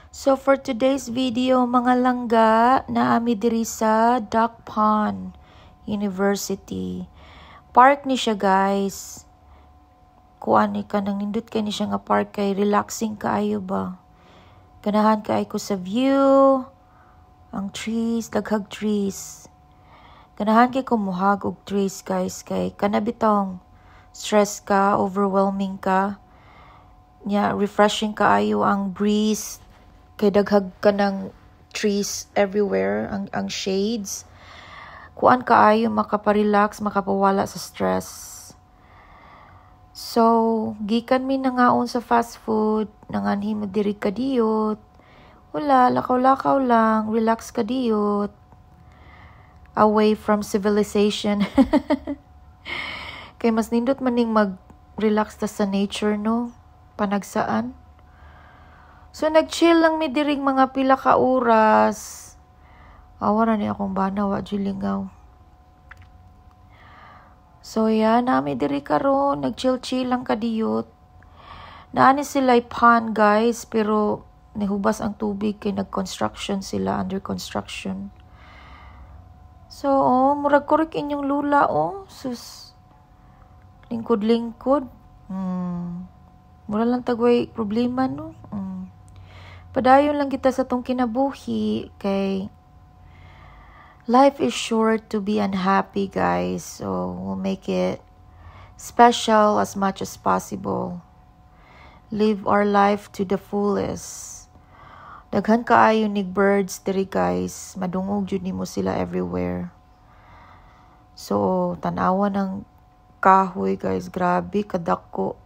So for today's video, mga langga, naami diri sa Duck Pond University. Park ni siya, guys. Kuan ni ka nang nindot kay ni siya nga park kay relaxing kaayo ba. Ganahan kay ko sa view, ang trees, daghag trees. Ganahan kay ko muhag og trees, guys, kay kanabitong stress ka, overwhelming ka. Nya refreshing kaayo ang breeze. Kay daghag ka ng trees everywhere, ang shades. Kuan kaayo makaparelax, makapawala sa stress. So, gikan mi nangaon sa fast food, nanganhi mo diri kadiyot. Wala, lakaw-lakaw lang, relax kadiyot. Away from civilization. Kay mas nindot maning mag-relax ta sa nature, no? Panagsaan. So, nag-chill lang mi diring mga pila ka oras. Awa na ni akong bana, wa lingaw. So, yan, nami diri karon, nag-chill-chill lang kadiyot. Naani sila'y pond, guys, pero nihubas ang tubig kay nag-construction sila, under construction. So, murag korek inyong lula, sus. Lingkod-lingkod. Mura lang tagway problema, no? Padayon lang kita sa tong kinabuhi kay life is short to be unhappy, guys. So, we'll make it special as much as possible. Live our life to the fullest. Daghan kaayo nig birds diri, guys. Madungog jud nimo sila everywhere. So, tanawa ng kahoy, guys. Grabe, kadako.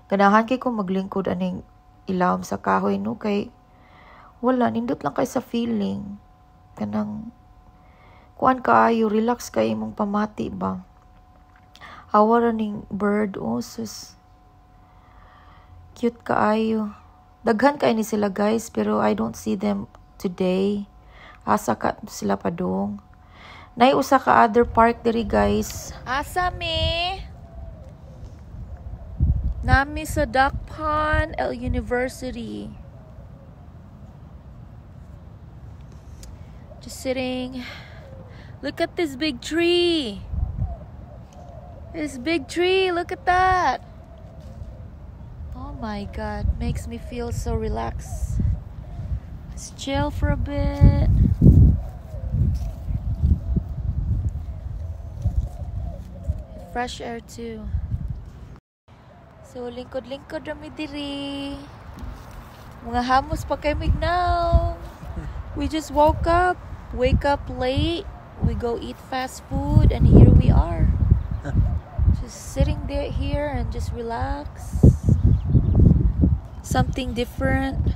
Ganahan kay ko maglingkod aning ilawom sa kahoy, no? Kay wala, nindot lang kay sa feeling. Kanang kuan kaayo, relax kay imong pamati ba? Awa ning bird, sus. Cute kaayo. Daghan kay ni sila, guys, pero I don't see them today. Asa ka sila padung. Nay usa ka other park diri, guys. Asa me? Nami sa Duck Pond University. Just sitting. Look at this big tree. This big tree, look at that. Oh my God, makes me feel so relaxed. Let's chill for a bit. Fresh air too. So, lingkod-lingkod rami diri. Mga hamos pa kay mignaw. We just wake up late. We go eat fast food, and here we are. Just sitting there here and just relax. Something different.